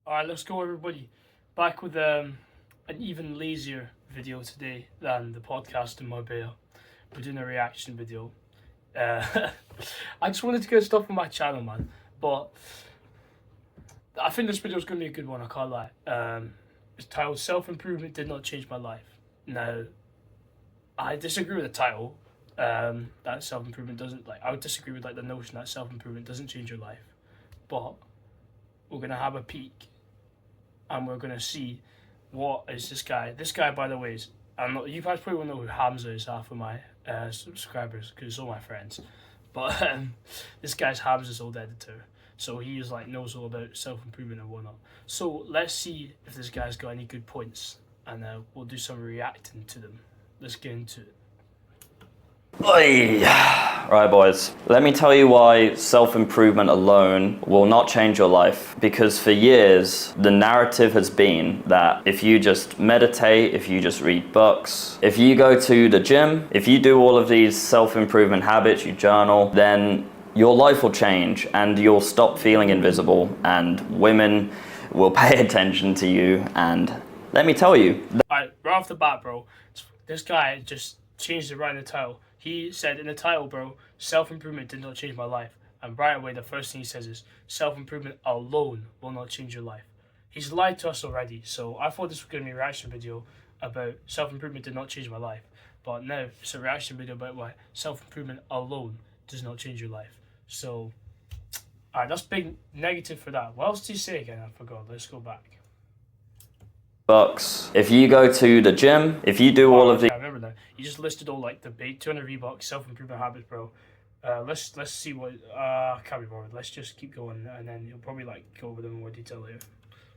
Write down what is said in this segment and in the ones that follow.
Alright, let's go everybody. Back with an even lazier video today than the podcast in Marbella. We're doing a reaction video. I just wanted to get stuff on my channel, man. But I think this video is going to be a good one, I can't lie. It's titled Self-Improvement Did Not Change My Life. Now, I disagree with the title. That self-improvement doesn't, I would disagree with the notion that self-improvement doesn't change your life. But we're going to have a peek and we're going to see what is this guy. This guy, by the way, is, you guys probably won't know who Hamza is, half of my subscribers, because it's all my friends. But this guy's Hamza's old editor. So he is knows all about self-improvement and whatnot. So let's see if this guy's got any good points, and we'll do some reacting to them. Let's get into it. Oi. Right, boys, let me tell you why self-improvement alone will not change your life. Because for years, the narrative has been that if you just meditate, if you just read books, if you go to the gym, if you do all of these self-improvement habits, you journal, then your life will change and you'll stop feeling invisible and women will pay attention to you. And let me tell you. Alright, right off the bat, bro, this guy just changed it right in the title. He said in the title, bro, self-improvement did not change my life. And right away, the first thing he says is, self-improvement alone will not change your life. He's lied to us already. So I thought this was going to be a reaction video about self-improvement did not change my life. But now it's a reaction video about why self-improvement alone does not change your life. So, alright, that's big negative for that. What else did he say again? I forgot. Let's go back. Bucks. If you go to the gym, if you do all of the... I remember that. You just listed all the 200 V-Bucks self-improvement habits, bro. Let's see what... I can't be bothered. Let's just keep going, and then you'll probably go over them in more detail later.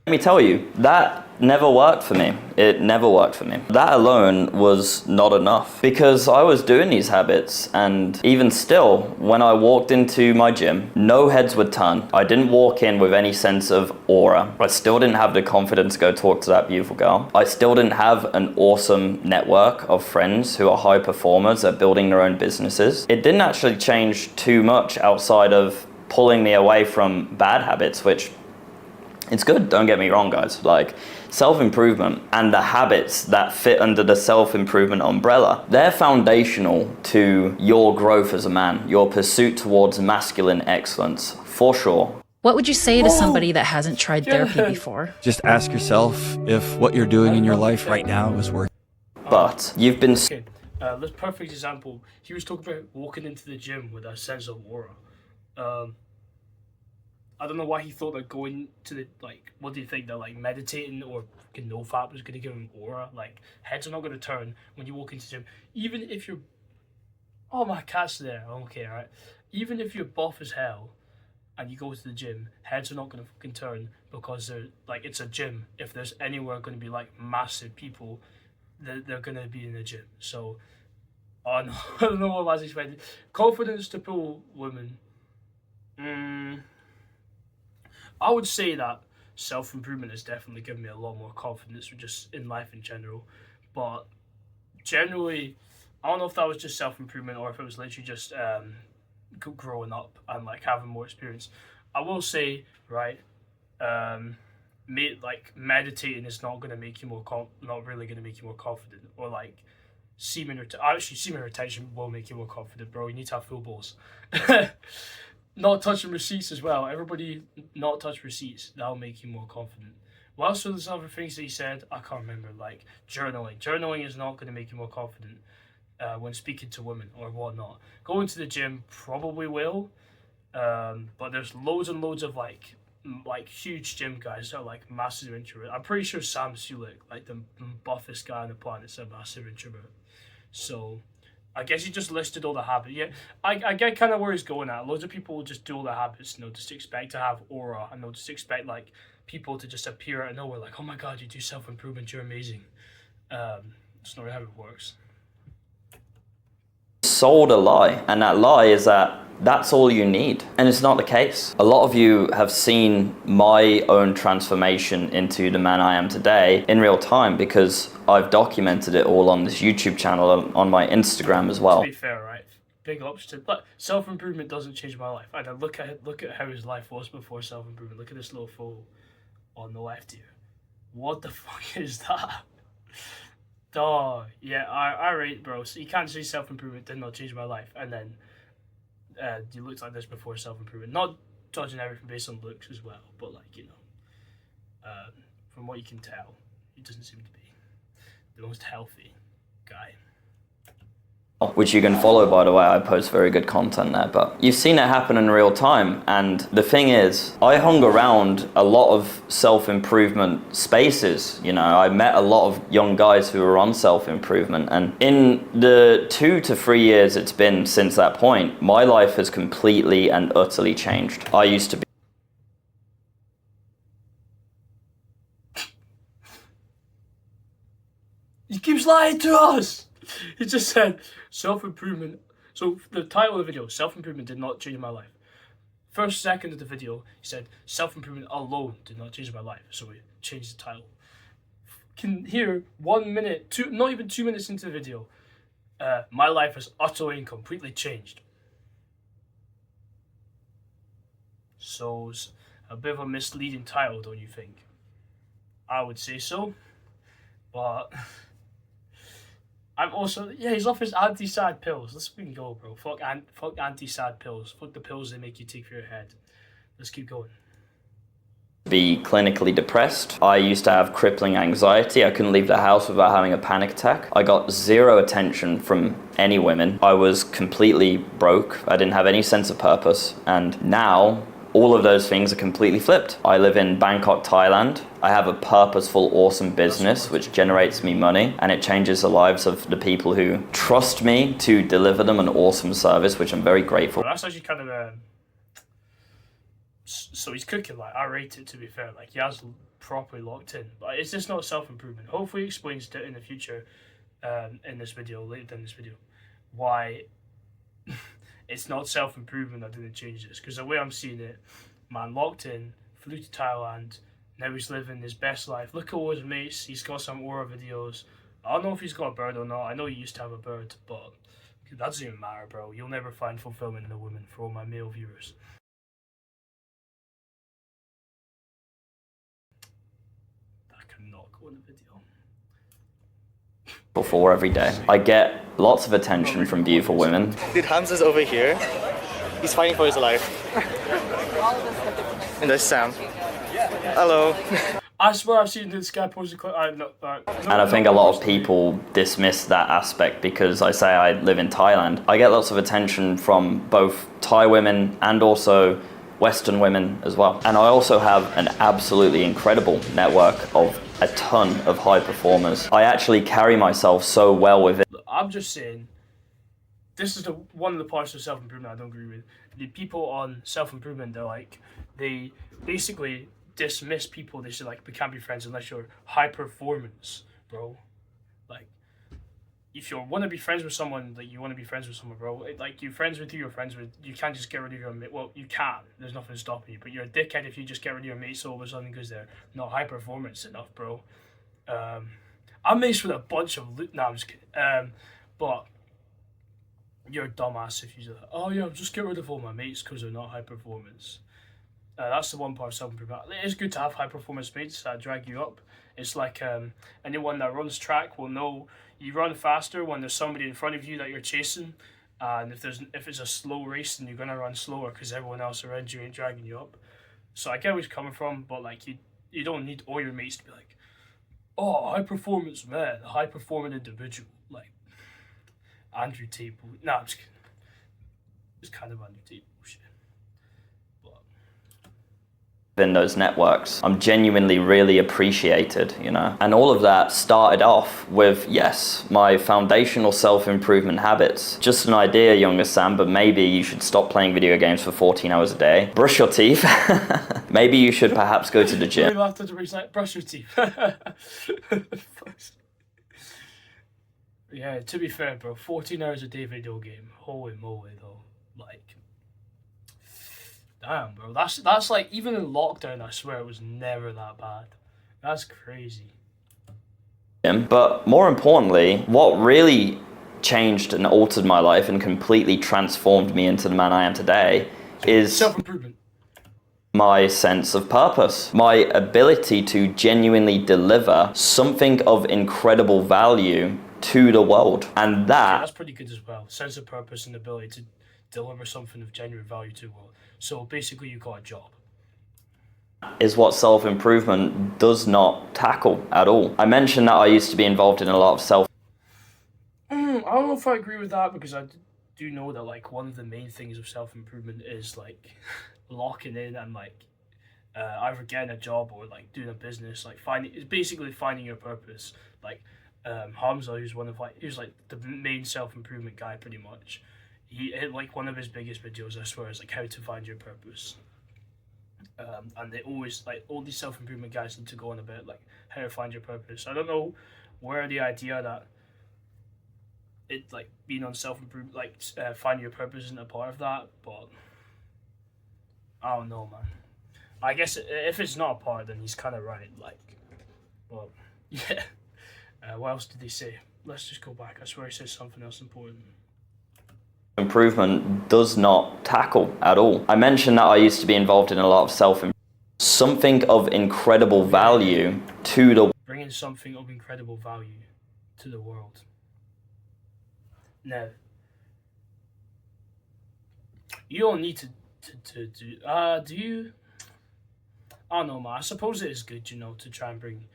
Let me tell you, that never worked for me. It never worked for me. That alone was not enough because I was doing these habits, and even still, when I walked into my gym, no heads would turn. I didn't walk in with any sense of aura. I still didn't have the confidence to go talk to that beautiful girl. I still didn't have an awesome network of friends who are high performers at building their own businesses. It didn't actually change too much outside of pulling me away from bad habits, which it's good, don't get me wrong, guys. Self-improvement and the habits that fit under the self-improvement umbrella, they're foundational to your growth as a man, your pursuit towards masculine excellence, for sure. What would you say to somebody that hasn't tried therapy before? Just ask yourself if what you're doing in your life right now is working. But you've been... Okay, this perfect example. He was talking about walking into the gym with a sense of aura. I don't know why he thought that going to the, what do you think, that meditating or fucking no-fap was going to give him aura? Heads are not going to turn when you walk into the gym. Even if you're... Oh, my cat's there. Okay, alright. Even if you're buff as hell and you go to the gym, heads are not going to fucking turn because they're, it's a gym. If there's anywhere going to be, massive people, they're going to be in the gym. So, oh, no, I don't know what I was expecting. Confidence to pull women. I would say that self-improvement has definitely given me a lot more confidence just in life in general. But generally, I don't know if that was just self-improvement or if it was literally just growing up and having more experience. I will say, right, meditating is not going to make you not really going to make you more confident. Or semen retention will make you more confident, bro. You need to have full balls. Not touching receipts as well. Everybody not touch receipts. That'll make you more confident. What else were those other things that he said? I can't remember. Journaling. Journaling is not going to make you more confident when speaking to women or whatnot. Going to the gym probably will. But there's loads and loads of huge gym guys that are massive introverts. I'm pretty sure Sam Harborne, the buffest guy on the planet, is a massive introvert. So I guess he just listed all the habits. Yeah, I get kind of where he's going at. Loads of people will just do all the habits, just expect to have aura, and they'll just expect people to just appear out of nowhere, oh my god, you do self-improvement, you're amazing. That's not how it works. Sold a lie, and that lie is that that's all you need, and it's not the case. A lot of you have seen my own transformation into the man I am today in real time because I've documented it all on this YouTube channel, on my Instagram as well. To be fair, right? Big ups to... self-improvement doesn't change my life. I look at how his life was before self-improvement. Look at this little photo. on the left here. What the fuck is that? Dog. Yeah, I rate, bro. So you can't say self-improvement did not change my life, and then you looked like this before self-improvement. Not judging everything based on looks as well, but like, you know, from what you can tell, he doesn't seem to be the most healthy guy. Which you can follow, by the way. I post very good content there, but you've seen it happen in real time. And the thing is, I hung around a lot of self-improvement spaces. You know, I met a lot of young guys who were on self-improvement, and in the 2 to 3 years it's been since that point, my life has completely and utterly changed. I used to be He keeps lying to us. He just said self-improvement. So the title of the video, self-improvement did not change my life. First second of the video, he said self-improvement alone did not change my life. So we changed the title. Can hear 1 minute, not even 2 minutes into the video, my life has utterly and completely changed. So it's a bit of a misleading title, don't you think? I would say so, but I'm also, yeah, he's off his anti-sad pills. Let's fucking go, bro. Fuck anti-sad pills. Fuck the pills they make you take for your head. Let's keep going. Be clinically depressed. I used to have crippling anxiety. I couldn't leave the house without having a panic attack. I got zero attention from any women. I was completely broke. I didn't have any sense of purpose. And now, all of those things are completely flipped. I live in Bangkok, Thailand. I have a purposeful, awesome business which generates me money, and it changes the lives of the people who trust me to deliver them an awesome service, which I'm very grateful. Well, that's actually kind of so he's cooking. Like, I rate it, to be fair. Like, he has properly locked in, but it's just not self-improvement. Hopefully he explains it in the future, in this video, later in this video, why it's not self-improvement that didn't change this. Because the way I'm seeing it, man locked in, flew to Thailand, now he's living his best life. Look at all his mates, he's got some aura videos. I don't know if he's got a bird or not. I know he used to have a bird, but that doesn't even matter, bro. You'll never find fulfillment in a woman, for all my male viewers. That cannot go in the video. For every day. I get lots of attention from beautiful women. Dude, Hamza's over here. He's fighting for his life. And there's Sam. Hello. I swear I've seen this guy posting. And I think a lot of people dismiss that aspect because I say I live in Thailand. I get lots of attention from both Thai women and also Western women as well. And I also have an absolutely incredible network of a ton of high performers. I actually carry myself so well with it. I'm just saying, this is one of the parts of self-improvement I don't agree with. The people on self-improvement, they basically dismiss people. They say, like, we can't be friends unless you're high performance, bro. Like, if you want to be friends with someone, like, you want to be friends with someone, bro. Like, you're friends with who you're friends with. You can't just get rid of your mate. Well, you can. There's nothing stopping you. But you're a dickhead if you just get rid of your mate so all of a sudden because they're not high performance enough, bro. I'm mates with a bunch of... No, I'm just kidding. But you're a dumbass if you say, oh, yeah, just get rid of all my mates because they're not high performance. That's the one part of self-improvement. It's good to have high performance mates that drag you up. It's like anyone that runs track will know you run faster when there's somebody in front of you that you're chasing, and if it's a slow race, then you're gonna run slower because everyone else around you ain't dragging you up. So I get where he's coming from, but like you don't need all your mates to be like, oh, high performance man, high performing individual, like Andrew Tate. Nah, I'm just kidding. It's kind of Andrew Tate bullshit. In those networks, I'm genuinely really appreciated, you know. And all of that started off with, yes, my foundational self-improvement habits. Just an idea, younger Sam, but maybe you should stop playing video games for 14 hours a day. Brush your teeth. Maybe you should perhaps go to the gym. After the brush your teeth. Yeah, to be fair, bro, 14 hours a day video game. Holy moly, though. Like, damn, bro. That's like, even in lockdown, I swear it was never that bad. That's crazy. But more importantly, what really changed and altered my life and completely transformed me into the man I am today is self-improvement. my sense of purpose, my ability to genuinely deliver something of incredible value to the world. And That's pretty good as well. Sense of purpose and ability to deliver something of genuine value to the world. So basically you got a job. Is what self-improvement does not tackle at all. I mentioned that I used to be involved in a lot of I don't know if I agree with that, because I do know that like one of the main things of self-improvement is like locking in and like either getting a job or like doing a business, like it's basically finding your purpose. Like Hamza, who's who's like the main self-improvement guy pretty much. He like one of his biggest videos, I swear, is like how to find your purpose. And they always like all these self-improvement guys need to go on about like how to find your purpose. I don't know where the idea that it like being on self-improvement, like finding your purpose isn't a part of that, but I don't know, man. I guess if it's not a part, then he's kind of right. Like, but yeah. What else did they say? Let's just go back. I swear he says something else important. Improvement does not tackle at all. I mentioned that I used to be involved in a lot of something of incredible value to the bringing something of incredible value to the world. Now, you don't need to do you? I don't know, man. I suppose it is good, you know, to try and bring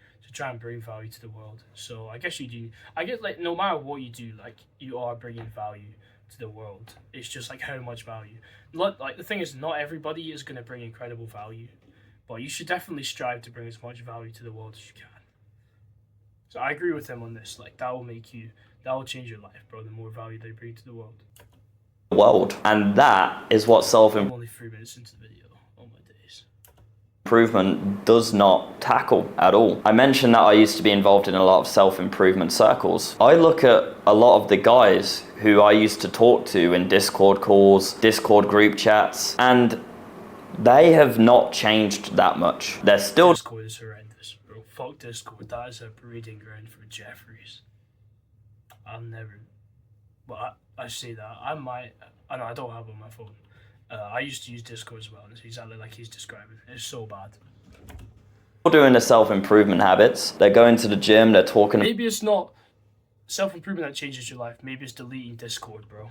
value to the world. So I guess you do. I guess like no matter what you do, like you are bringing value to the world. It's just like how much value. Like the thing is, not everybody is going to bring incredible value, but you should definitely strive to bring as much value to the world as you can. So I agree with him on this. Like that will change your life, bro. The more value they bring to the world. And that is what I'm only 3 minutes into the video. Oh my days. Improvement does not tackle at all. I mentioned that I used to be involved in a lot of self-improvement circles. I look at a lot of the guys who I used to talk to in Discord calls, Discord group chats, and they have not changed that much. They're still... Discord is horrendous, bro. Fuck Discord. That is a breeding ground for Jeffries. I'll never... But I say that. I might... I know I don't have it on my phone. I used to use Discord as well, and it's exactly like he's describing. It's so bad. Doing the self-improvement habits. They're going to the gym, they're talking... Maybe it's not self-improvement that changes your life. Maybe it's deleting Discord, bro.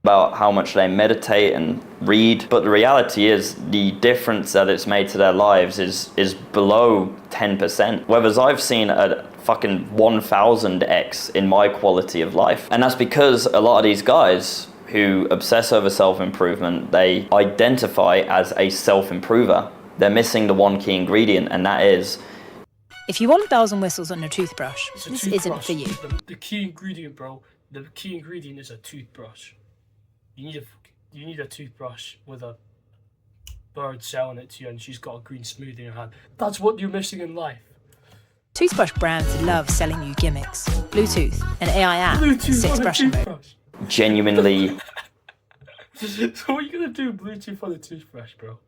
About how much they meditate and read, but the reality is the difference that it's made to their lives is below 10%. Whereas I've seen a fucking 1000x in my quality of life. And that's because a lot of these guys who obsess over self-improvement, they identify as a self-improver. They're missing the one key ingredient, and that is... If you want bells and whistles on your toothbrush, this isn't for you. The key ingredient, bro. The key ingredient is a toothbrush. You need a toothbrush with a bird selling it to you, and she's got a green smoothie in her hand. That's what you're missing in life. Toothbrush brands love selling you gimmicks, Bluetooth, an AI app, and 6 brushing modes. Genuinely... So what are you going to do Bluetooth on the toothbrush, bro?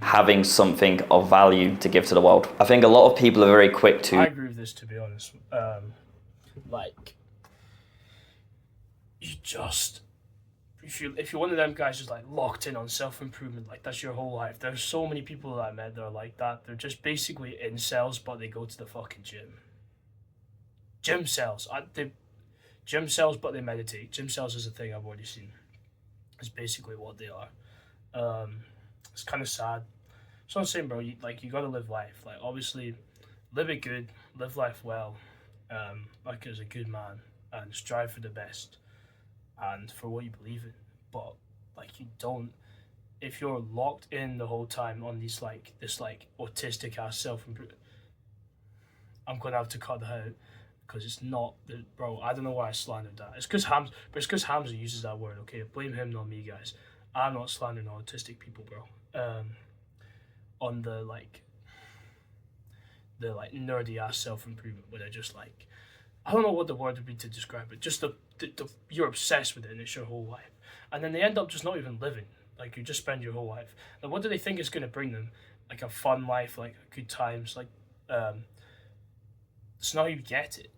Having something of value to give to the world. I think a lot of people are very quick to... I agree with this, to be honest. Like, you just... If you're one of them guys who's like locked in on self-improvement, like that's your whole life. There's so many people that I met that are like that. They're just basically incels, but they go to the fucking gym. Gym cells. Gym cells, but they meditate. Gym cells is a thing I've already seen. It's basically what they are. It's kind of sad. So I'm saying, bro, you gotta live life. Like, obviously, live it good, live life well, like as a good man, and strive for the best, and for what you believe in. But like, you don't. If you're locked in the whole time on this autistic ass self-improvement, I'm gonna have to cut that out. Because it's not, bro, I don't know why I slandered that. It's because Hamza uses that word, okay? Blame him, not me, guys. I'm not slandering autistic people, bro. On the nerdy ass self-improvement where they're just like, I don't know what the word would be to describe it. Just you're obsessed with it and it's your whole life. And then they end up just not even living. Like, you just spend your whole life. And what do they think is going to bring them? Like a fun life, like good times, like, it's not you get it.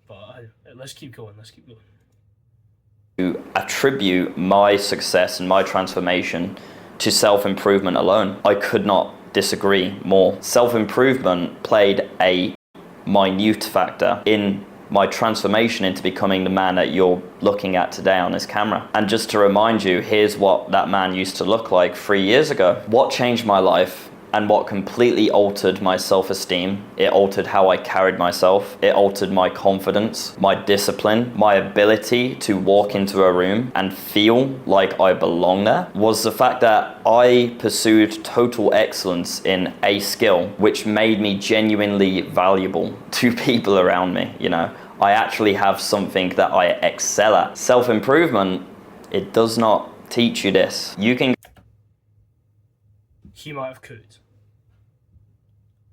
But let's keep going. To attribute my success and my transformation to self-improvement alone. I could not disagree more. Self-improvement played a minute factor in my transformation into becoming the man that you're looking at today on this camera. And just to remind you, here's what that man used to look like 3 years ago. What changed my life and what completely altered my self-esteem? It altered how I carried myself. It altered my confidence, my discipline, my ability to walk into a room and feel like I belong there, was the fact that I pursued total excellence in a skill, which made me genuinely valuable to people around me, you know. I actually have something that I excel at. Self-improvement, it does not teach you this. You can... He might have could.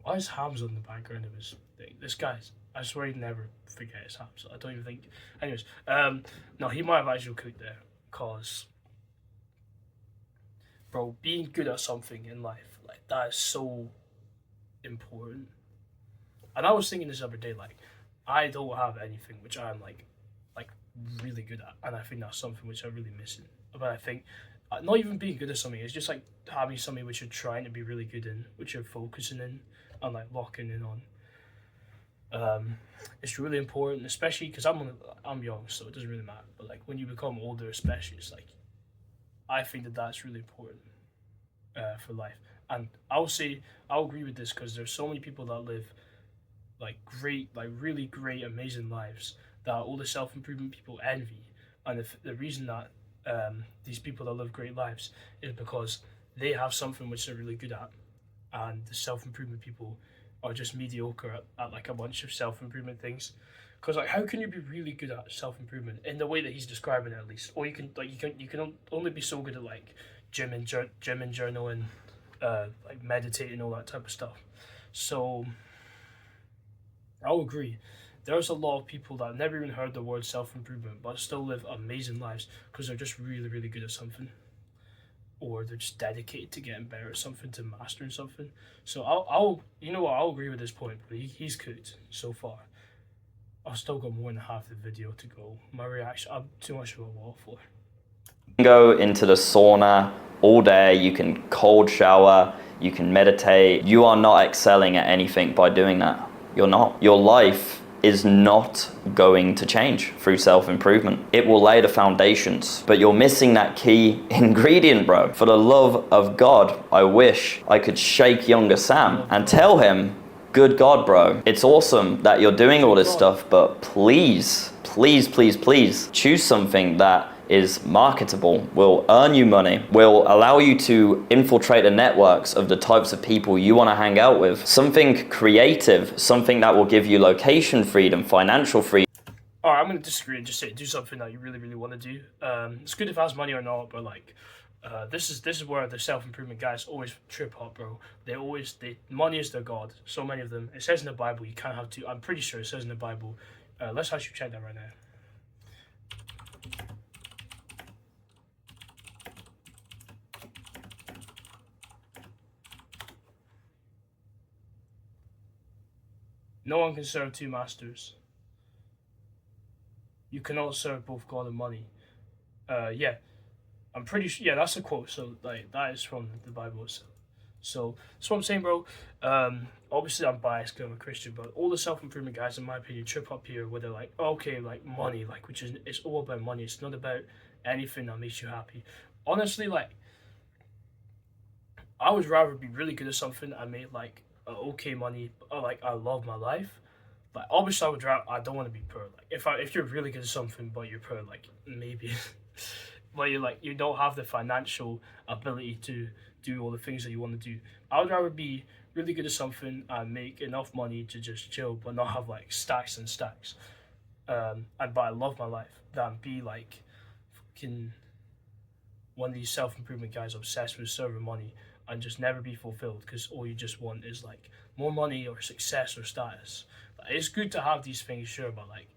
Why is Hamza in the background of his thing? This guy's, I swear he'd never forget his Hamza. I don't even think. Anyways, no, he might have actually cooked there. Because, bro, being good at something in life, like, that is so important. And I was thinking this other day, like, I don't have anything which I'm, like really good at. And I think that's something which I'm really missing. But I think, not even being good at something, it's just, like, having something which you're trying to be really good in, which you're focusing in, and like locking in on. It's really important, especially because I'm young, so it doesn't really matter. But like when you become older, especially, it's like I think that that's really important for life. And I'll agree with this because there's so many people that live like great, like really great, amazing lives that all the self-improvement people envy. And the reason that these people that live great lives is because they have something which they're really good at. And the self-improvement people are just mediocre at like a bunch of self-improvement things. Because like, how can you be really good at self-improvement in the way that he's describing it, at least? Or you can only be so good at like gym and journaling, like meditating, all that type of stuff. So I'll agree. There's a lot of people that never even heard the word self-improvement but still live amazing lives because they're just really, really good at something. Or they're just dedicated to getting better at something, to mastering something. So I'll agree with this point, but he's cooked so far. I've still got more than half the video to go. My reaction, I'm too much of a wallflower. You can go into the sauna all day, you can cold shower, you can meditate. You are not excelling at anything by doing that. You're not. Your life is not going to change through self-improvement. It will lay the foundations, but you're missing that key ingredient, bro. For the love of God, I wish I could shake younger Sam and tell him, good God, bro, it's awesome that you're doing all this stuff, but please, please, please, please, choose something that is marketable, will earn you money, will allow you to infiltrate the networks of the types of people you want to hang out with. Something creative, something that will give you location freedom, financial freedom. All right, I'm going to disagree and just say do something that you really, really want to do. It's good if it has money or not, but like, this is where the self-improvement guys always trip up, bro. Money is their god. So many of them. It says in the Bible you can't have two. I'm pretty sure it says in the Bible. Let's actually check that right now. No one can serve two masters. You cannot serve both God and money. Yeah, I'm pretty sure. Yeah, that's a quote. So like that is from the Bible itself. So that's what I'm saying, bro. Obviously I'm biased because I'm a Christian, but all the self-improvement guys, in my opinion, trip up here where they're like, okay, like money, like it's all about money. It's not about anything that makes you happy. Honestly, like I would rather be really good at something and make like okay money, or like I love my life. Like obviously I don't want to be poor. Like if you're really good at something but you're poor, like maybe but you don't have the financial ability to do all the things that you want to do. I would rather be really good at something and make enough money to just chill but not have like stacks and stacks. But I love my life than be like fucking one of these self-improvement guys obsessed with serving money and just never be fulfilled because all you just want is like more money or success or status. Like, it's good to have these things, sure, but like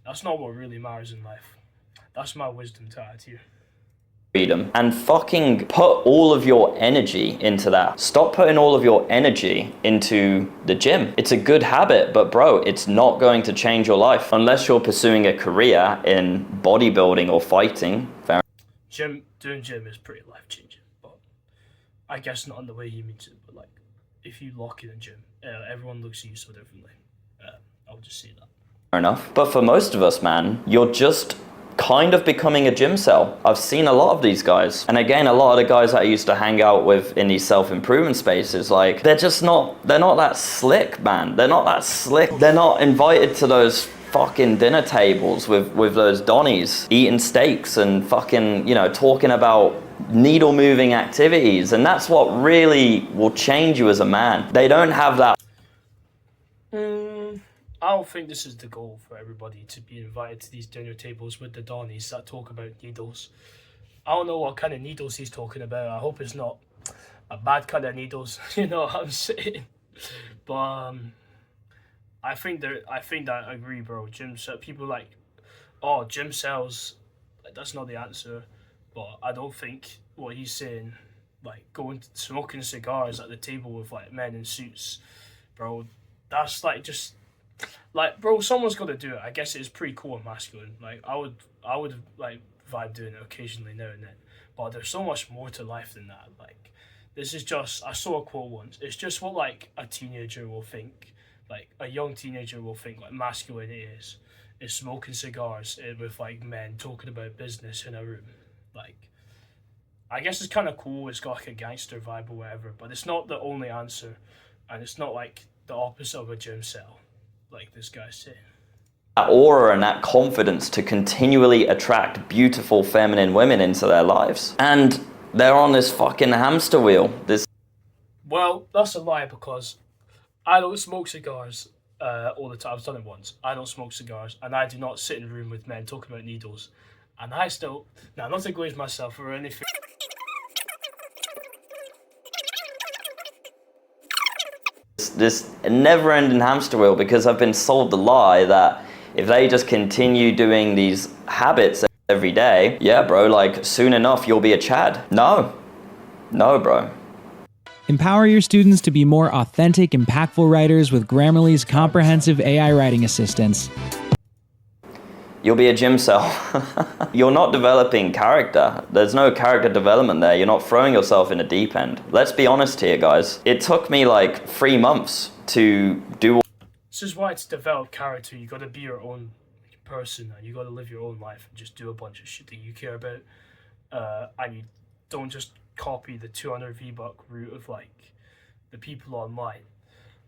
that's not what really matters in life. That's my wisdom to add here. Freedom, and fucking put all of your energy into that. Stop putting all of your energy into the gym. It's a good habit, but bro, it's not going to change your life unless you're pursuing a career in bodybuilding or fighting. Doing gym is pretty life-changing, but I guess not in the way he means it, but like if you lock in a gym, everyone looks at you so differently. I'll just say that. Fair enough. But for most of us, man, you're just kind of becoming a gym cell. I've seen a lot of these guys. And again, a lot of the guys that I used to hang out with in these self-improvement spaces, like, they're not that slick, man. They're not that slick. They're not invited to those fucking dinner tables with those Donnies, eating steaks and fucking, you know, talking about needle moving activities. And that's what really will change you as a man. They don't have that. I don't think this is the goal for everybody, to be invited to these dinner tables with the Donnies that talk about needles. I don't know what kind of needles he's talking about. I hope it's not a bad kind of needles, you know what I'm saying? But I think that I agree, bro. People like, oh, gym cells, that's not the answer. But I don't think what he's saying, like going smoking cigars at the table with like men in suits, bro, that's like just like, bro, someone's got to do it. I guess it's pretty cool and masculine. Like I would like vibe doing it occasionally now and then. But there's so much more to life than that. Like, this is just, I saw a quote once. It's just what like a teenager will think, like a young teenager will think like masculinity is smoking cigars with like men talking about business in a room. Like, I guess it's kind of cool. It's got like a gangster vibe or whatever, but it's not the only answer, and it's not like the opposite of a gym cell, like this guy's saying. That aura and that confidence to continually attract beautiful feminine women into their lives. And they're on this fucking hamster wheel. Well, that's a lie, because I don't smoke cigars all the time. I've done it once. I don't smoke cigars, and I do not sit in a room with men talking about needles. And I still, now not to go myself or anything. This never-ending hamster wheel, because I've been sold the lie that if they just continue doing these habits every day, yeah, bro, like soon enough you'll be a Chad. No, bro. Empower your students to be more authentic, impactful writers with Grammarly's comprehensive AI writing assistance. You'll be a gym cell. You're not developing character. There's no character development there. You're not throwing yourself in the deep end. Let's be honest here, guys. It took me like 3 months to do. This is why it's developed character. You got to be your own person, and you got to live your own life and just do a bunch of shit that you care about. And you don't just copy the 200 V-Buck route of like the people online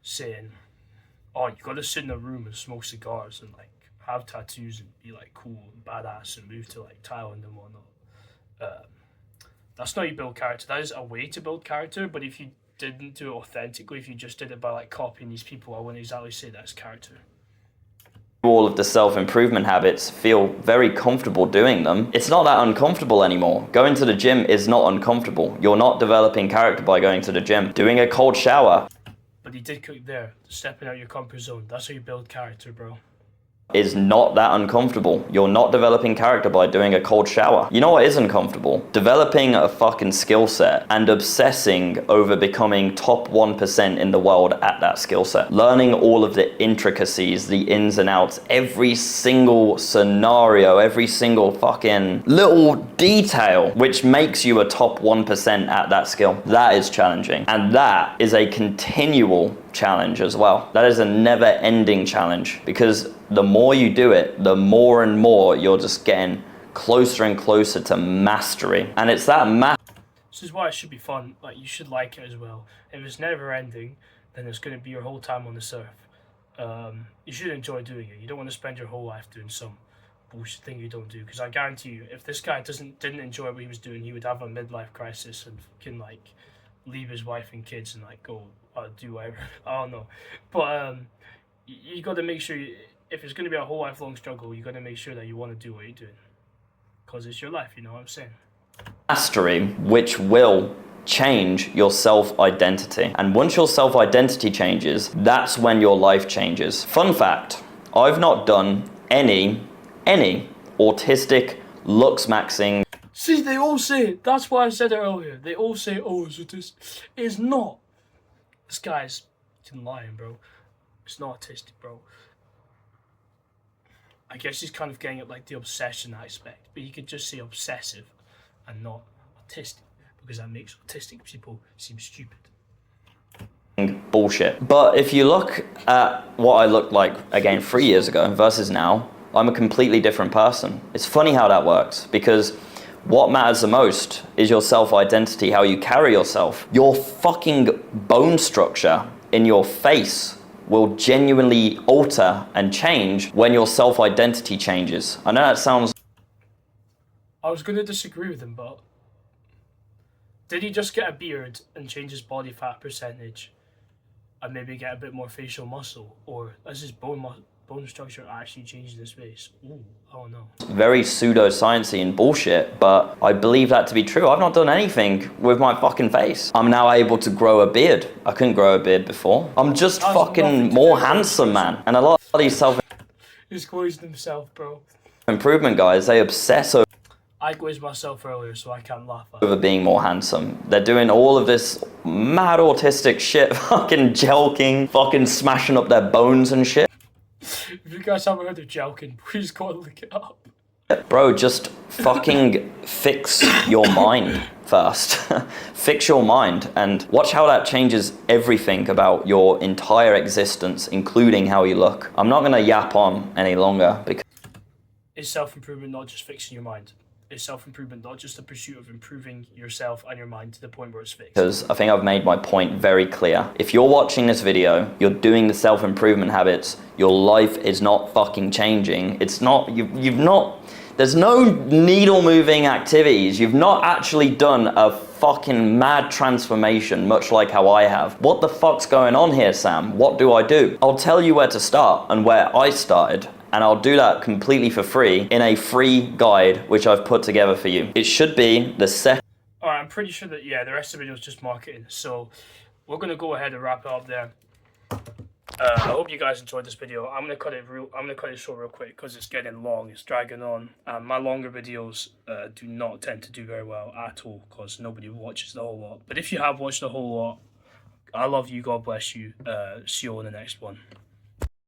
saying, oh, you got to sit in a room and smoke cigars and like have tattoos and be like cool and badass and move to like Thailand and whatnot. That's not how you build character. That is a way to build character, but if you didn't do it authentically, if you just did it by like copying these people, I wouldn't exactly say that's character. All of the self-improvement habits, feel very comfortable doing them. It's not that uncomfortable anymore. Going to the gym is not uncomfortable. You're not developing character by going to the gym. Doing a cold shower. But he did cook there, stepping out your comfort zone. That's how you build character, bro. Is not that uncomfortable. You're not developing character by doing a cold shower. You know what is uncomfortable? Developing a fucking skill set and obsessing over becoming top 1% in the world at that skill set. Learning all of the intricacies, the ins and outs, every single scenario, every single fucking little detail which makes you a top 1% at that skill. That is challenging. And that is a continual challenge as well. That is a never-ending challenge, because the more you do it, the more and more you're just getting closer and closer to mastery. And it's that This is why it should be fun. Like, you should like it as well. If it's never ending, then it's going to be your whole time on the surf. You should enjoy doing it. You don't want to spend your whole life doing some bullshit thing you don't do, because I guarantee you, if this guy didn't enjoy what he was doing, he would have a midlife crisis and fucking like leave his wife and kids and like go do whatever. I don't know, but you got to make sure if it's going to be a whole lifelong struggle, you got to make sure that you want to do what you're doing, because it's your life. You know what I'm saying? mastery, which will change your self-identity. And once your self-identity changes, that's when your life changes. Fun fact, I've not done any autistic looks maxing. See, they all say it. That's why I said it earlier. They all say, oh, it's autistic. It's not. This guy's lying, bro. It's not autistic, bro. I guess he's kind of getting at like the obsession aspect, but you could just say obsessive and not autistic. because that makes autistic people seem stupid. Bullshit. But if you look at what I looked like again 3 years ago versus now, I'm a completely different person. It's funny how that works, because what matters the most is your self-identity, how you carry yourself. Your fucking bone structure in your face will genuinely alter and change when your self-identity changes. I know that sounds... I was going to disagree with him, but did he just get a beard and change his body fat percentage and maybe get a bit more facial muscle? Or is his bone structure actually changed in his face? Ooh, I don't know. Very pseudo-sciencey and bullshit, but I believe that to be true. I've not done anything with my fucking face. I'm now able to grow a beard. I couldn't grow a beard before. I'm just fucking more handsome, man. And a lot of these He's quizzed himself, bro. self-improvement guys, they obsess I quizzed myself earlier, so I can't laugh at it. over being more handsome. They're doing all of this mad autistic shit, fucking jelking, fucking smashing up their bones and shit. If you guys haven't heard of jelking, please go and look it up. Bro, just fucking fix your mind first. Fix your mind and watch how that changes everything about your entire existence, including how you look. I'm not gonna yap on any longer because... Is self-improvement not just fixing your mind? Is self-improvement not just the pursuit of improving yourself and your mind to the point where it's fixed? Because I think I've made my point very clear. If you're watching this video, you're doing the self-improvement habits, your life is not fucking changing. It's not, you've not, there's no needle moving activities. You've not actually done a fucking mad transformation, much like how I have. What the fuck's going on here, Sam? What do I do? I'll tell you where to start and where I started. And I'll do that completely for free in a free guide, which I've put together for you. It should be the second... Alright, I'm pretty sure that, yeah, the rest of the video is just marketing. So we're going to go ahead and wrap it up there. I hope you guys enjoyed this video. I'm gonna cut it short real quick because it's getting long. It's dragging on. My longer videos do not tend to do very well at all because nobody watches the whole lot. But if you have watched the whole lot, I love you. God bless you. See you on the next one.